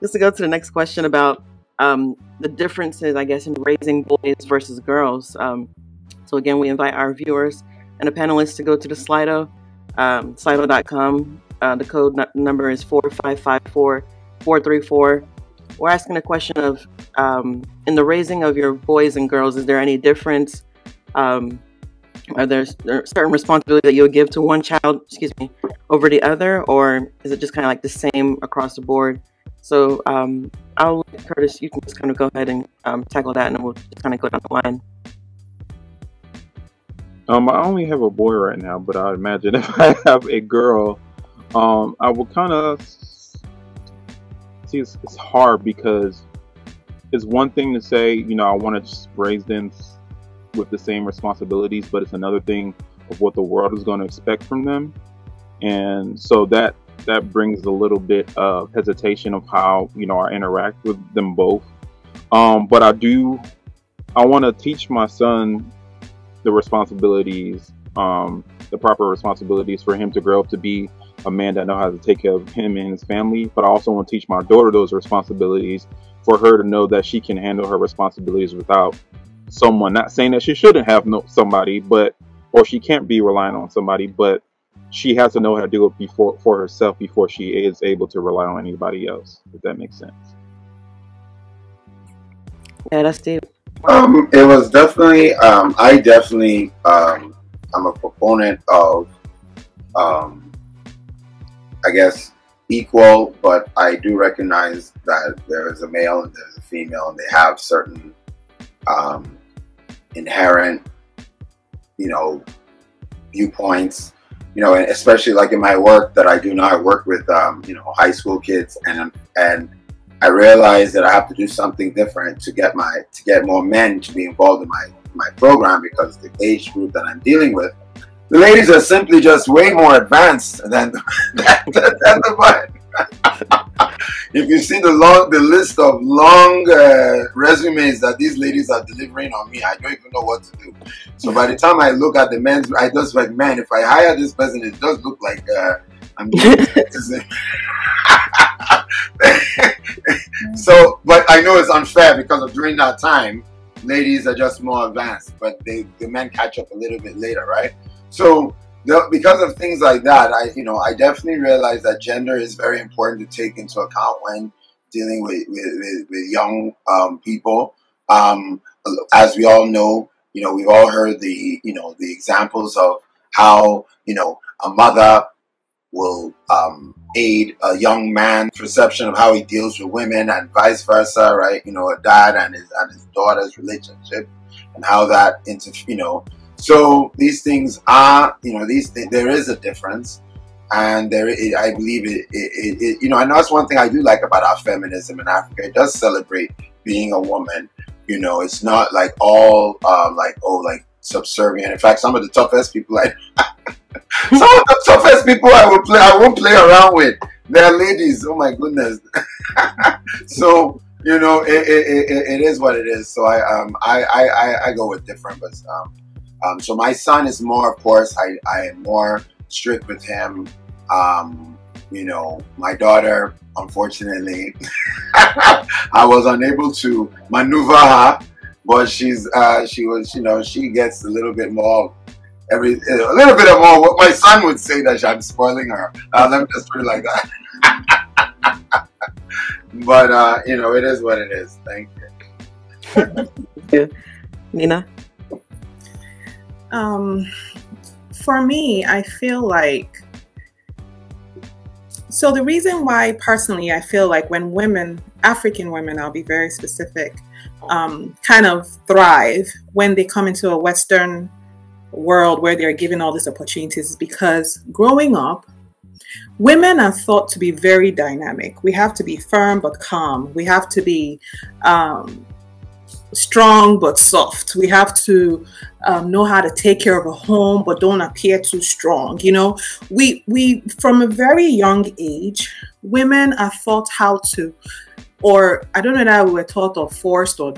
Just to go to the next question about the differences, I guess, in raising boys versus girls. So again, we invite our viewers and the panelists to go to the Slido, slido.com. The code number is 4554434. We're asking a question of, in the raising of your boys and girls, is there any difference? Are there certain responsibilities that you would give to one child, over the other, or is it just kind of like the same across the board? So I'll let Curtis, you can just kind of go ahead and tackle that, and then we'll just kind of go down the line. I only have a boy right now, but I imagine if I have a girl, I will kind of see it's hard, because it's one thing to say, I want to raise them with the same responsibilities, but it's another thing of what the world is going to expect from them. And so that brings a little bit of hesitation of how, I interact with them both. But I want to teach my son the responsibilities, the proper responsibilities for him to grow up to be a man that knows how to take care of him and his family. But I also want to teach my daughter those responsibilities, for her to know that she can handle her responsibilities without someone. Not saying that she shouldn't have somebody, or she can't be relying on somebody, but she has to know how to do it for herself before she is able to rely on anybody else, if that makes sense. Yeah, that's deep. It was definitely, I'm a proponent of, I guess, equal, but I do recognize that there is a male and there's a female, and they have certain inherent, viewpoints, and especially like in my work that I do now, I work with, high school kids, and I realized that I have to do something different to get more men to be involved in my program, because the age group that I'm dealing with, the ladies are simply just way more advanced than the men. If you see the list of long resumes that these ladies are delivering on me, I don't even know what to do. So by the time I look at the men, I just like, man, if I hire this person, it does look like I'm doing citizen. So, but I know it's unfair, because during that time, ladies are just more advanced, but the men catch up a little bit later, right? So because of things like that, I definitely realize that gender is very important to take into account when dealing with young people. As we all know, we've all heard the examples of how, a mother will aid a young man's perception of how he deals with women, and vice versa, right? A dad and his daughter's relationship, and how that So these things are, there is a difference, and I believe it, and that's one thing I do like about our feminism in Africa. It does celebrate being a woman. It's not like all subservient. In fact, some of the toughest people I won't play around with. They're ladies. Oh my goodness. So it is what it is. So I go with different, but so my son is more, of course, I am more strict with him. My daughter, unfortunately, I was unable to maneuver her, but she gets a little bit more, a little bit more what my son would say, that I'm spoiling her. Let me just put it like that. But it is what it is. Thank you. Nina? For me, I feel like, so the reason why personally I feel like when women, African women, I'll be very specific, kind of thrive when they come into a Western world where they're given all these opportunities, is because growing up, women are thought to be very dynamic. We have to be firm but calm. We have to be strong but soft. We have to know how to take care of a home but don't appear too strong. We from a very young age, women are taught how to, or I don't know that we were taught or forced, or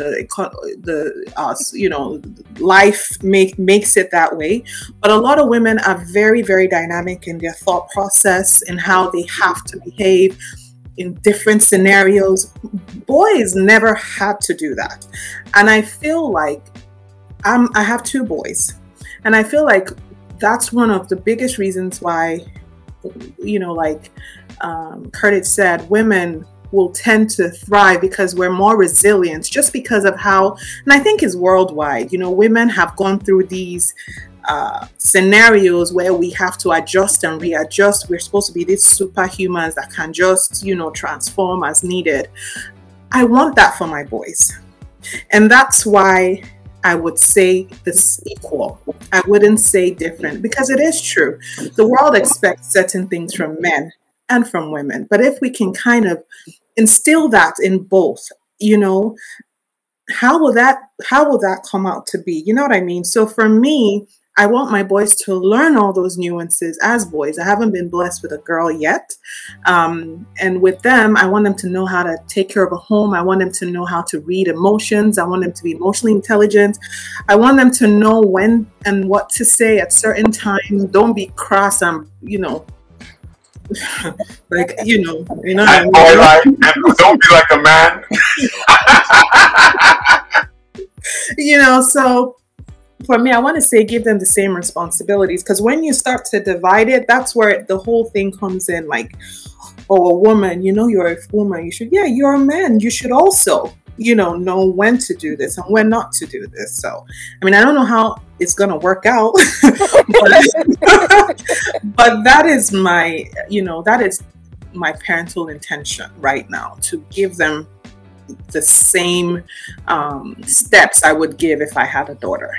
life makes it that way. But a lot of women are very, very dynamic in their thought process and how they have to behave. in different scenarios. Boys never had to do that. And I feel like I have 2 boys, and I feel like that's one of the biggest reasons why, you know, like Curtis said, women will tend to thrive because we're more resilient, just because of how, and I think it's worldwide, you know, women have gone through these scenarios where we have to adjust and readjust. We're supposed to be these superhumans that can just, you know, transform as needed. I want that for my boys. And that's why I would say this equal. I wouldn't say different, because it is true. The world expects certain things from men and from women. But if we can kind of instill that in both, you know, how will that come out to be? You know what I mean? So for me, I want my boys to learn all those nuances as boys. I haven't been blessed with a girl yet. And with them, I want them to know how to take care of a home. I want them to know how to read emotions. I want them to be emotionally intelligent. I want them to know when and what to say at certain times. Don't be cross and, you know, like, you know what I mean? Boy, like, and don't be like a man. You know, so for me, I want to say give them the same responsibilities, because when you start to divide it, that's where the whole thing comes in. Like, oh, a woman, you know, you're a woman, you should, yeah, you're a man, you should also, you know when to do this and when not to do this. So, I mean, I don't know how it's going to work out, but that is my, you know, that is my parental intention right now, to give them the same steps I would give if I had a daughter.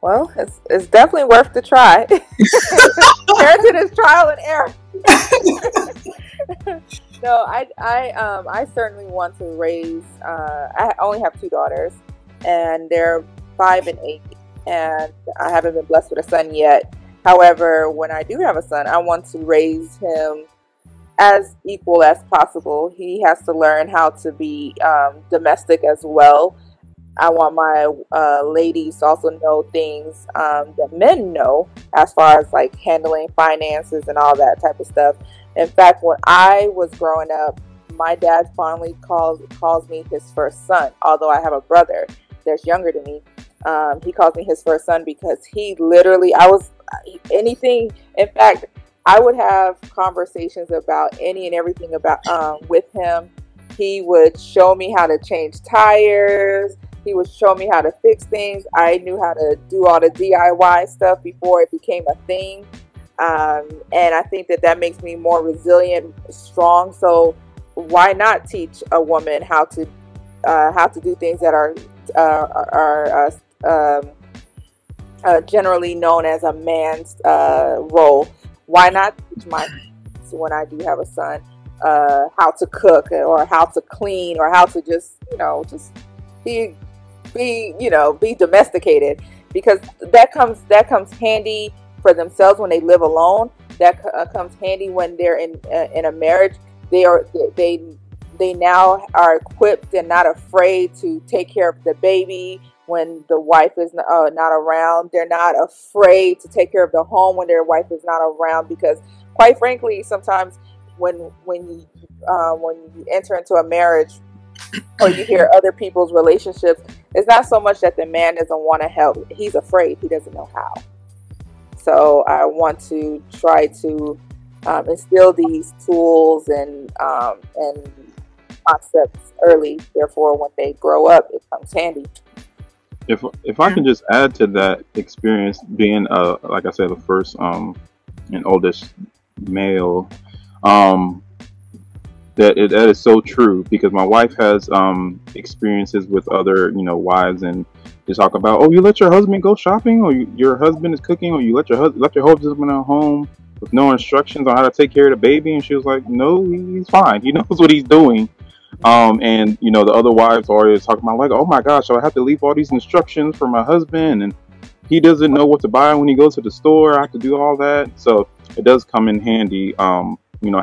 Well, it's definitely worth the try. Parenting is trial and error. No, I certainly want to raise. I only have 2 daughters, and they're 5 and 8, and I haven't been blessed with a son yet. However, when I do have a son, I want to raise him as equal as possible. He has to learn how to be domestic as well. I want my ladies to also know things that men know, as far as like handling finances and all that type of stuff. In fact, when I was growing up, my dad fondly calls me his first son, although I have a brother that's younger than me. He calls me his first son because he literally, anything. In fact, I would have conversations about any and everything about with him. He would show me how to change tires. He would show me how to fix things. I knew how to do all the DIY stuff before it became a thing. And I think that makes me more resilient, strong. So why not teach a woman how to do things that are generally known as a man's role? Why not teach my kids, when I do have a son, how to cook or how to clean or how to just be domesticated, because that comes handy for themselves when they live alone. That comes handy when they're in a marriage. They now are equipped and not afraid to take care of the baby when the wife is not around. They're not afraid to take care of the home when their wife is not around, because quite frankly, sometimes when you enter into a marriage or you hear other people's relationships, it's not so much that the man doesn't want to help. He's afraid. He doesn't know how. So I want to try to instill these tools and concepts early. Therefore, when they grow up, it comes handy. If I can just add to that experience, being like I said, the first and oldest male, that is so true, because my wife has experiences with other wives, and they talk about, oh, you let your husband go shopping, or your husband is cooking, or you let your husband at home with no instructions on how to take care of the baby. And she was like, no, he's fine, he knows what he's doing. And the other wives are always talking about, like, oh my gosh, so I have to leave all these instructions for my husband, and he doesn't know what to buy when he goes to the store. I have to do all that. So it does come in handy,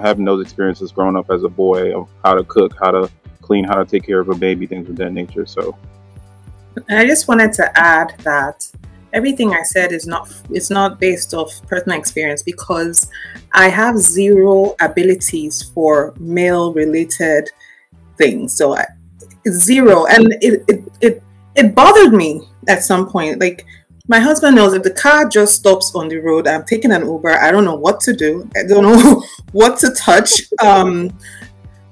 having those experiences growing up as a boy, of how to cook, how to clean, how to take care of a baby, things of that nature. So I just wanted to add that everything I said is not, it's not based off personal experience, because I have zero abilities for male related things. So zero. And it bothered me at some point. Like, my husband knows if the car just stops on the road, I'm taking an Uber. I don't know what to do. I don't know what to touch.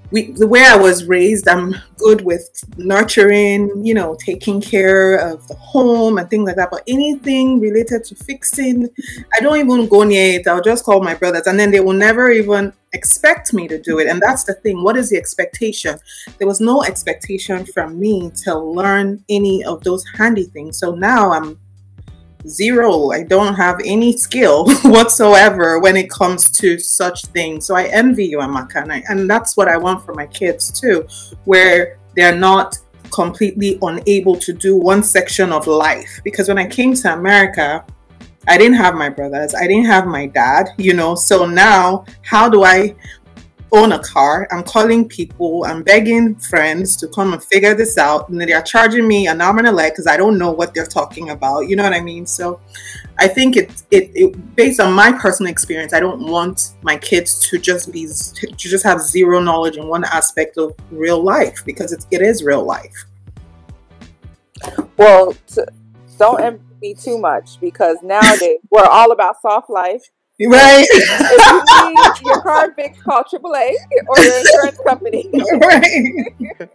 The way I was raised, I'm good with nurturing, you know, taking care of the home and things like that. But anything related to fixing, I don't even go near it. I'll just call my brothers, and then they will never even expect me to do it. And that's the thing. What is the expectation? There was no expectation from me to learn any of those handy things. So now I'm zero. I don't have any skill whatsoever when it comes to such things. So I envy you, Amaka, and that's what I want for my kids too, where they're not completely unable to do one section of life. Because when I came to America, I didn't have my brothers, I didn't have my dad, you know. So now, how do I own a car? I'm calling people, I'm begging friends to come and figure this out, and they are charging me an arm and a leg because I don't know what they're talking about. You know what I mean? So I think it based on my personal experience, I don't want my kids to just have zero knowledge in one aspect of real life, because it is real life. Well, don't envy me too much, because nowadays we're all about soft life. Right. If you need your car fixed, call AAA or your insurance company. Right.